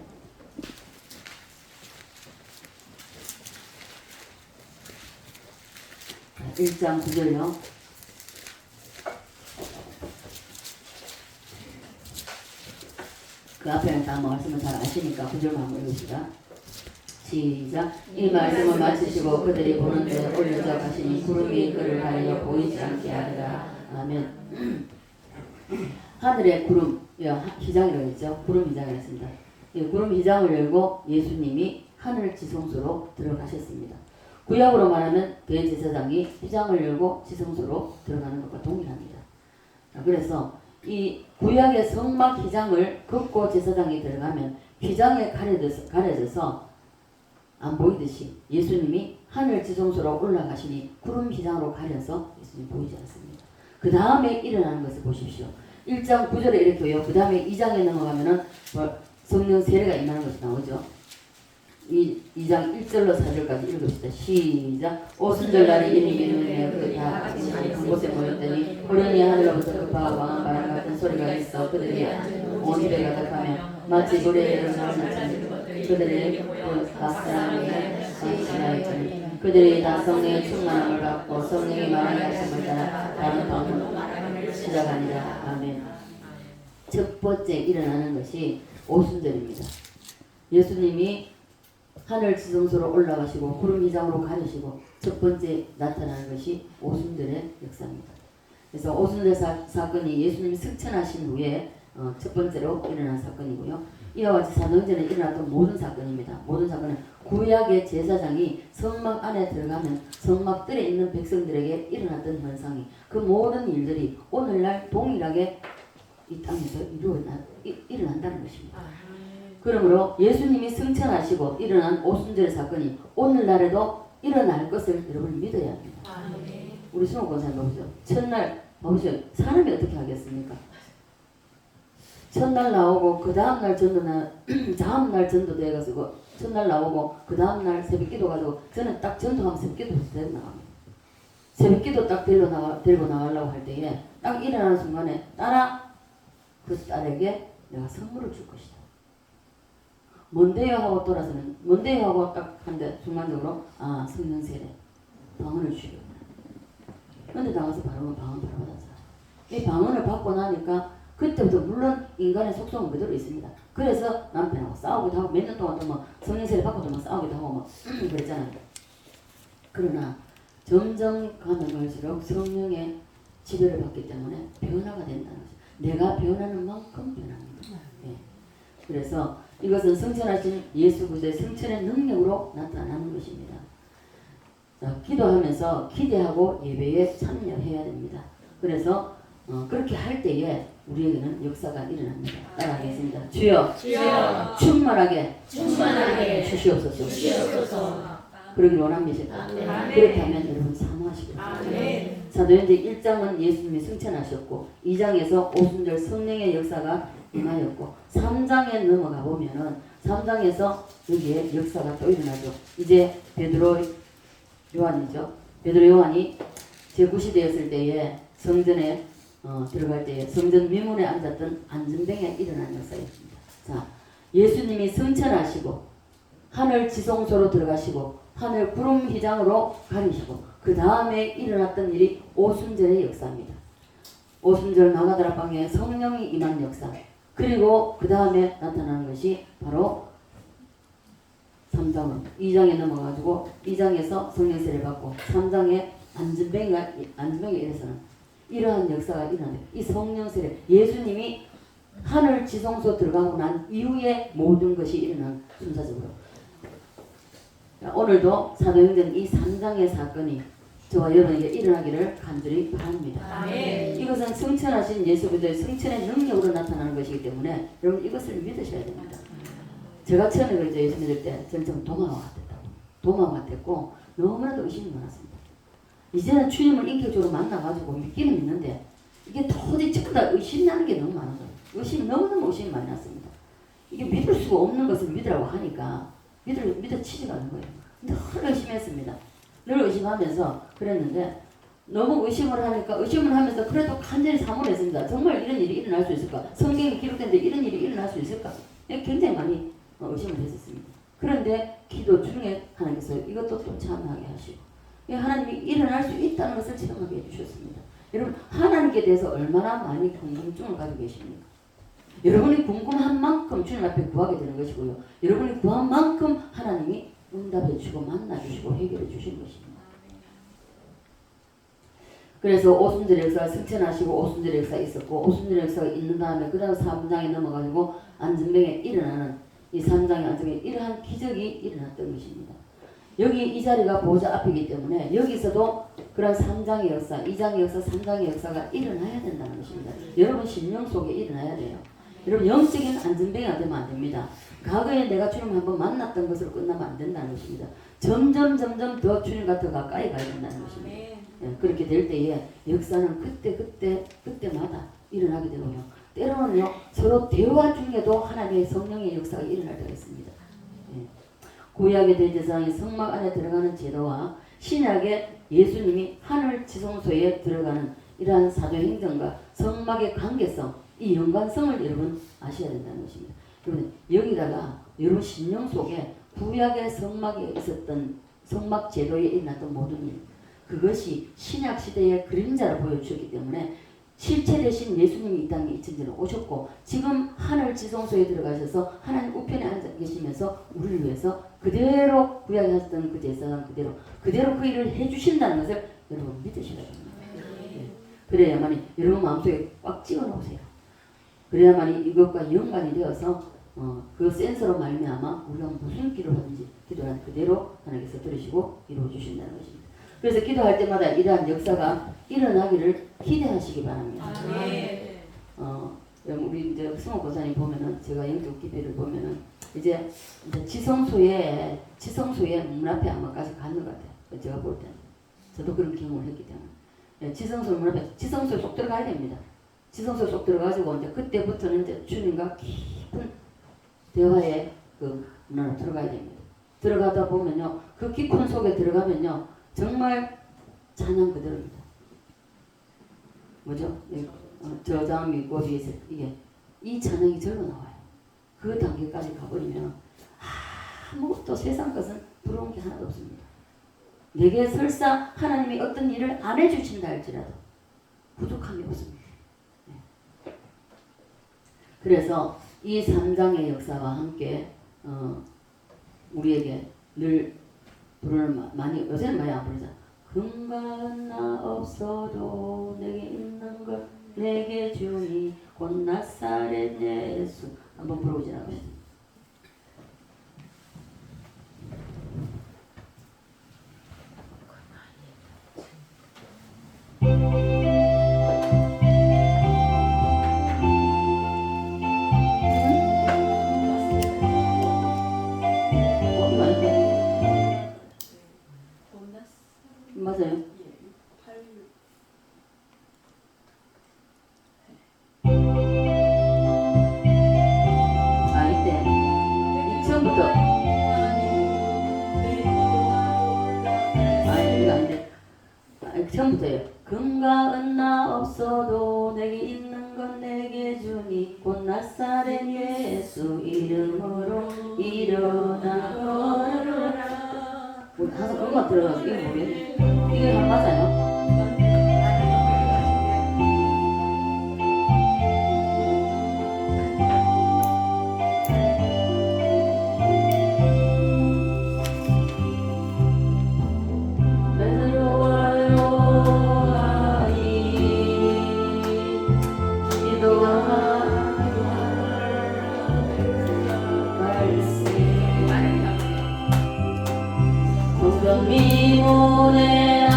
자, 1장 9절요. 그 앞에는 다 말씀을 잘 아시니까 9절만 한번 읽읍시다. 시작. 이 말씀을 마치시고 그들이 보는 데 올려져 가시니 구름이 그를 가리려 보이지 않게 하리라. 아멘. 하늘의 구름, 희장이라고 했죠. 구름 희장이라고 했습니다. 구름 희장을 열고 예수님이 하늘 지성소로 들어가셨습니다. 구약으로 말하면 대제사장이 휘장을 열고 지성소로 들어가는 것과 동일합니다. 그래서 이 구약의 성막 휘장을 걷고 제사장이 들어가면 휘장에 가려져서 안 보이듯이 예수님이 하늘 지성소로 올라가시니 구름 휘장으로 가려서 예수님 보이지 않습니다. 그 다음에 일어나는 것을 보십시오. 1장 9절에 이렇게요. 그 다음에 2장에 넘어가면은 성령 세례가 임하는 것이 나오죠. 2장 1절로 4절까지 읽읍시다. 시작. 오순절날에 이미 이르며 그다 같이 한 곳에 모였더니 어린이 하늘로부터 급하고 강한 바람 같은 소리가 있어 그들이 온 집에 가득하며 마치 물에 일어나는 것처럼 그들이 각 사람에게 말씀하였더니 그들이 다 성령의 충만함을 받고 성령이 말하는 말씀을 따라 다른 방언으로 말하기를 시작하니라. 아멘. 첫 번째 일어나는 것이 오순절입니다. 예수님이 하늘 지성소로 올라가시고 구름 휘장으로 가르시고 첫 번째 나타나는 것이 오순절의 역사입니다. 그래서 오순절 사건이 예수님이 승천하신 후에 첫 번째로 일어난 사건이고요. 이와 같이 사도행전에 일어났던 모든 사건입니다. 모든 사건은 구약의 제사장이 성막 안에 들어가면 성막들에 있는 백성들에게 일어났던 현상이 그 모든 일들이 오늘날 동일하게 이 땅에서 일어난다는 것입니다. 그러므로 예수님이 승천하시고 일어난 오순절 사건이 오늘날에도 일어날 것을 여러분 믿어야 합니다. 우리 수목 권사님 보시죠. 첫날 보시죠. 사람이 어떻게 하겠습니까? 첫날 나오고 그 다음날 다음날 전도도 해가지고 첫날 나오고 그 다음날 새벽기도 가지고 저는 딱 전도하면 새벽기도부터 데리고 나갑니다. 새벽기도 딱 데리고 나가려고 할 때에 딱 일어나는 순간에 그 딸에게 내가 선물을 줄 것이다. 뭔데요 하고 돌아서는 뭔데요 하고 딱 한데 순간적으로 성령 세례 방언을 주려. 그런데 나가서 방언 바로 받았어요. 이 방언을 받고 나니까 그때부터 물론 인간의 속성은 그대로 있습니다. 그래서 남편하고 싸우기도 하고 몇 년 동안 또 막 성령 세례 받고도 막 싸우기도 하고 막 그랬잖아요. 그러나 점점 가면 갈수록 성령의 지배를 받기 때문에 변화가 된다는 거죠. 내가 변하는 만큼 변합니다. 네. 그래서 이것은 승천하신 예수 그리스도의 승천의 능력으로 나타나는 것입니다. 자, 기도하면서 기대하고 예배에 참여해야 됩니다. 그래서 그렇게 할 때에 우리에게는 역사가 일어납니다. 따라하겠습니다. 주여, 충만하게 주시옵소서. 그러길 원합니다. 그렇게 하면 여러분 사모하시길 바랍니다. 사도행전 1장은 예수님이 승천하셨고 2장에서 오순절 성령의 역사가 임하였고 3장에 넘어가 보면은 3장에서 여기에 역사가 또 일어나죠. 이제 베드로 요한이 제9시되었을 때에 성전에 들어갈 때에 성전 미문에 앉았던 안전병에 일어난 역사였습니다. 자, 예수님이 승천하시고 하늘 지성소로 들어가시고 하늘 구름 휘장으로 가리시고 그 다음에 일어났던 일이 오순절의 역사입니다. 오순절 마가다락방에 성령이 임한 역사. 그리고 그 다음에 나타나는 것이 바로 3장으로 2장에 넘어가지고 2장에서 성령세를 받고 3장에 안전병에 이래서는 이러한 역사가 일어나요. 이 성령세례 예수님이 하늘 지성소 들어가고 난 이후에 모든 것이 일어난 순서적으로 오늘도 사도행전 이 3장의 사건이 저와 여러분에게 일어나기를 간절히 바랍니다. 아멘. 이것은 성천하신 예수 그리스도의 성천의 능력으로 나타나는 것이기 때문에 여러분 이것을 믿으셔야 됩니다. 제가 처음에 그랬죠. 예수 믿을 때 저는 좀 도마와 같았다고. 도마와 같았고 너무나도 의심이 많았습니다. 이제는 주님을 인격적으로 만나가지고 믿기는 믿는데 이게 도저히 전부 다 의심나는 게 너무 많은 거예요. 너무너무 의심이 많이 났습니다. 이게 믿을 수가 없는 것을 믿으라고 하니까 믿어치지가 않는 거예요. 늘 의심했습니다. 늘 의심하면서 그랬는데 너무 의심을 하니까 의심을 하면서 그래도 간절히 사모했습니다. 정말 이런 일이 일어날 수 있을까? 성경에 기록된데 이런 일이 일어날 수 있을까? 굉장히 많이 의심을 했었습니다. 그런데 기도 중에 하나님께서 이것도 또 참하게 하시고 하나님이 일어날 수 있다는 것을 체험하게 해주셨습니다. 여러분 하나님께 대해서 얼마나 많이 궁금증을 가지고 계십니까? 여러분이 궁금한 만큼 주님 앞에 구하게 되는 것이고요. 여러분이 구한 만큼 하나님이 응답해 주시고 만나 주시고 해결해 주시는 것입니다. 그래서 오순절의 역사가 승천하시고 오순절의 역사가 있었고 오순절의 역사가 있는 다음에 그 다음 3장에 넘어가지고 안전병에 일어나는 이 3장의 안전병에 이러한 기적이 일어났던 것입니다. 여기 이 자리가 보호자 앞이기 때문에 여기서도 그런 3장의 역사, 2장의 역사, 3장의 역사가 일어나야 된다는 것입니다. 여러분 심령 속에 일어나야 돼요. 여러분 영적인 안전병이 되면 안 됩니다. 과거에 내가 주님 한번 만났던 것으로 끝나면 안 된다는 것입니다. 점점 더 주님과 더 가까이 가야 된다는 것입니다. 예, 그렇게 될 때에 역사는 그때마다 일어나게 되고요. 때로는요 서로 대화 중에도 하나님의 성령의 역사가 일어날 때가 있습니다. 예. 구약의 대제사장이 성막 안에 들어가는 제도와 신약의 예수님이 하늘 지성소에 들어가는 이러한 사도행전과 성막의 관계성, 이 연관성을 여러분 아셔야 된다는 것입니다. 여러분 여기다가 여러분 심령 속에 구약의 성막에 있었던 성막 제도에 일어났던 모든 일, 그것이 신약 시대의 그림자를 보여주었기 때문에 실체 대신 예수님이 이 땅에 2000년에 오셨고 지금 하늘 지성소에 들어가셔서 하나님 우편에 앉아 계시면서 우리를 위해서 그대로 구약에 하셨던 그 제사장 그대로 그 일을 해주신다는 것을 여러분 믿으셔야 됩니다. 그래야만이 여러분 마음속에 꽉 찍어 놓으세요. 그래야만이 이것과 연관이 되어서 그 센서로 말미암아 우리가 무슨 기도를 하든지 기도를 그대로 하나님께서 들으시고 이루어 주신다는 것입니다. 그래서 기도할 때마다 이러한 역사가 일어나기를 기대하시기 바랍니다. 우리 이제 승호 고사님 보면은 제가 영적 기대를 보면은 이제 지성소에 문 앞에 아마까지 가는 것 같아요. 제가 볼 때는 저도 그런 경험을 했기 때문에 지성소 문 앞에 지성소에 쏙 들어가야 됩니다. 지성소에 쏙 들어가지고 이제 그때부터는 이제 주님과 깊은 대화의 그 문화로 들어가야 됩니다. 들어가다 보면요 그 깊은 속에 들어가면요 정말 찬양 그대로입니다. 뭐죠? 저장미 꼬리 이게 이 찬양이 절로 나와요. 그 단계까지 가버리면 아무것도 세상 것은 부러운 게 하나도 없습니다. 내게 설사 하나님이 어떤 일을 안 해주신다 할지라도 부족함이 없습니다. 네. 그래서 이 3장의 역사와 함께 우리에게 늘 부르는 많이 요새는 많이 안 부르잖아. 금방 나 없어도 내게 있는 걸 내게 주니 곧 나사렛 예수 한번 부르보지 않으셨어요? 맞아요. 이때 처음부터 이거 아닌데 처음부터요. 금과 은나 없어도 내게 있는 건 내게 주니 곧 나사렛 예수 이름으로 일어나 걸으라. 우리 항상 음악 들어가서 이거 모르겠네. 이게 맞아요? 미모네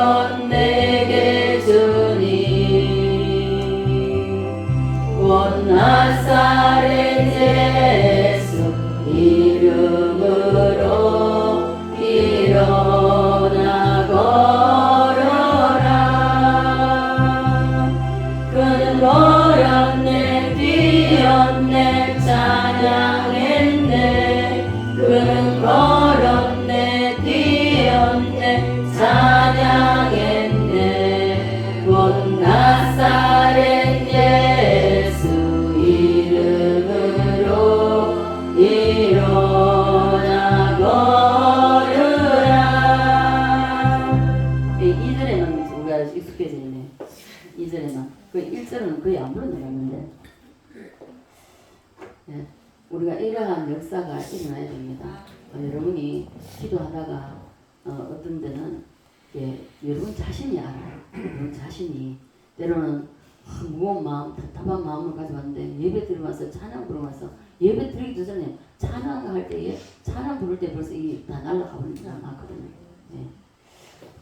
거론 내게 주니 온 나사렛 예수 이름으로 일어나 걸어라. 그는 걸었네 뛰었네 찬양했네. 그는 걸었네 뛰었네 찬양했네. 곧 나사렛 예수 이름으로 일어나 걸으라. 이 2절에만 우리가 익숙해져 있네. 2절에만. 그 1절은 거의 안 부른 노래인데 예, 우리가 이러한 역사가 일어나야 됩니다. 여러분이 기도하다가 어떤 데는 여러분 자신이 알아요. 여러분 자신이 때로는 무거운 마음, 답답한 마음을 가져왔는데 예배 들어와서 찬양 부르면서 예배 드리기도 전에 찬양할 때에 찬양 부를 때 벌써 이 다 날아가 버리는 사람 많거든요. 예.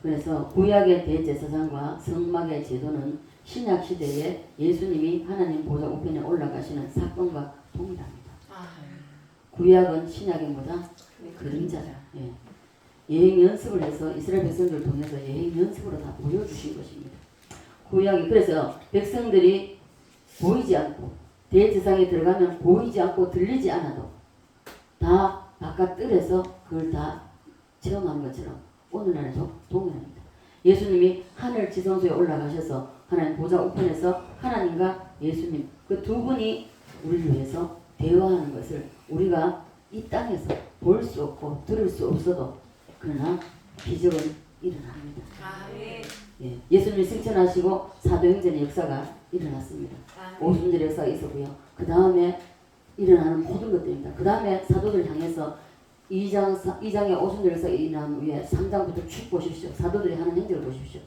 그래서 구약의 대제사장과 성막의 제도는 신약 시대에 예수님이 하나님 보좌 우편에 올라가시는 사건과 동일합니다. 구약은 신약의 뭐다? 그림자다. 예. 여행 연습을 해서 이스라엘 백성들을 통해서 여행 연습으로 다 보여주신 것입니다. 구약이 그래서 백성들이 보이지 않고 대제사장에 들어가면 보이지 않고 들리지 않아도 다 바깥 뜰에서 그걸 다 체험하는 것처럼 오늘날에도 동일합니다. 예수님이 하늘 지성소에 올라가셔서 하나님 보좌 우편에서 하나님과 예수님 그 두 분이 우리를 위해서 대화하는 것을 우리가 이 땅에서 볼 수 없고 들을 수 없어도 그러나 기적은 일어납니다. 예, 예수님이 승천하시고 사도행전의 역사가 일어났습니다. 오순절 역사가 있었고요. 그 다음에 일어나는 모든 것들입니다. 그 다음에 사도들 향해서 2장의 오순절 역사가 일어난 후에 3장부터 쭉 보십시오. 사도들이 하는 행적을 보십시오.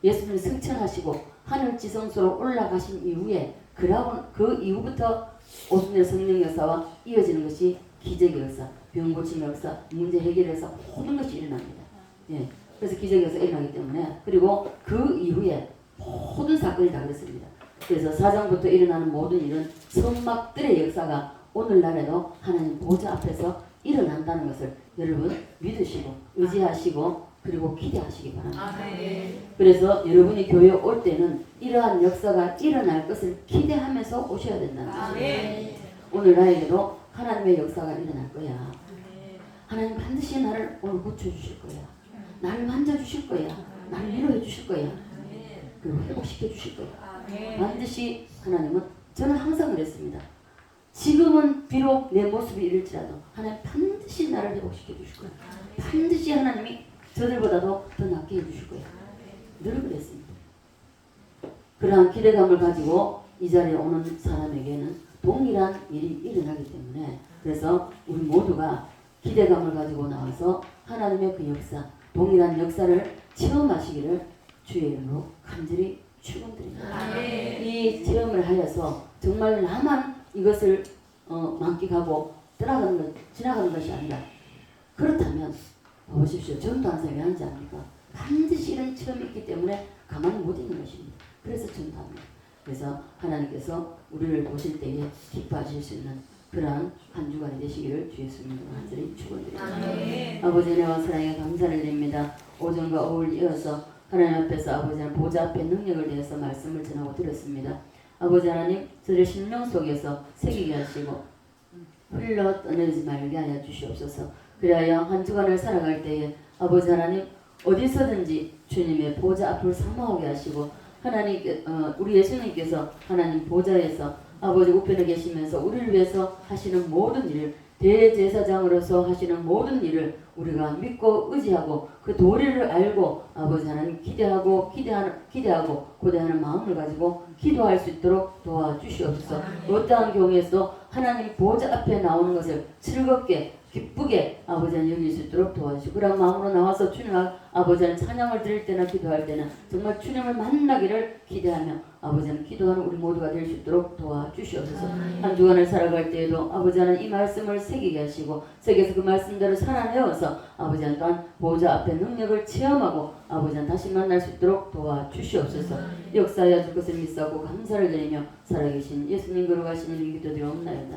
예수님이 승천하시고 하늘 지성소로 올라가신 이후에 그 이후부터 오순절 성령 역사와 이어지는 것이 기적의 역사, 병 고침 역사, 문제 해결 역사 모든 것이 일어납니다. 예. 그래서 기적의 역사가 일어나기 때문에 그리고 그 이후에 모든 사건이 다 그렇습니다. 그래서 4장부터 일어나는 모든 일은 성막들의 역사가 오늘날에도 하나님 보좌 앞에서 일어난다는 것을 여러분 믿으시고 의지하시고 그리고 기대하시기 바랍니다. 그래서 여러분이 교회 올 때는 이러한 역사가 일어날 것을 기대하면서 오셔야 된다는 것입니다. 오늘 나에게도 하나님의 역사가 일어날 거야. 하나님 반드시 나를 오늘 고쳐주실 거야. 나를 만져주실 거야. 나를 위로해 주실 거야. 그리고 회복시켜 주실 거야. 반드시 하나님은 저는 항상 그랬습니다. 지금은 비록 내 모습이 이럴지라도 하나님 반드시 나를 회복시켜 주실 거야. 반드시 하나님이 저들보다도 더 낫게 해주실 거야. 늘 그랬습니다. 그러한 기대감을 가지고 이 자리에 오는 사람에게는 동일한 일이 일어나기 때문에 그래서 우리 모두가 기대감을 가지고 나와서 하나님의 그 역사, 동일한 역사를 체험하시기를 주의 이름으로 간절히 축원드립니다. 이 체험을 하여서 정말 나만 이것을 만끽하고 지나가는 것이 아니라 그렇다면 보십시오. 전도하는 사람이 하는지 압니까? 반드시 이런 체험이 있기 때문에 가만히 못 있는 것입니다. 그래서 전도합니다. 그래서 하나님께서 우리를 보실 때에 기뻐하실 수 있는 그러한 한 주간이 되시기를 주 예수님으로 간절히 축원드립니다. 아버지 은혜와 사랑에 감사를 드립니다. 오전과 오후를 이어서 하나님 앞에서 아버지 하나님 보좌 앞에 능력을 내서 말씀을 전하고 드렸습니다. 아버지 하나님 저를 심령 속에서 새기게 하시고 흘러 떠내지 말게 하여 주시옵소서. 그리하여 한 주간을 살아갈 때에 아버지 하나님 어디서든지 주님의 보좌 앞을 사모하게 하시고 하나님께 우리 예수님께서 하나님 보좌에서 아버지 우편에 계시면서 우리를 위해서 하시는 모든 일을 대제사장으로서 하시는 모든 일을 우리가 믿고 의지하고 그 도리를 알고 아버지 하나님 기대하고 고대하는 마음을 가지고 기도할 수 있도록 도와주시옵소서. 어떠한 경우에서도 하나님 보좌 앞에 나오는 것을 즐겁게 기쁘게 아버지는 여길 수 있도록 도와주시고 그런 마음으로 나와서 주님 아버지는 찬양을 드릴 때나 기도할 때는 정말 주님을 만나기를 기대하며 아버지는 기도하는 우리 모두가 될 수 있도록 도와주시옵소서. 한 주간을 살아갈 때에도 아버지는 이 말씀을 새기게 하시고 새겨서 그 말씀대로 살아내어서 아버지는 또한 보호자 앞에 능력을 체험하고 아버지는 다시 만날 수 있도록 도와주시옵소서. 역사하여 줄 것을 믿사오고 감사를 드리며 살아계신 예수님 거룩하신 이름 기도드리옵나이다.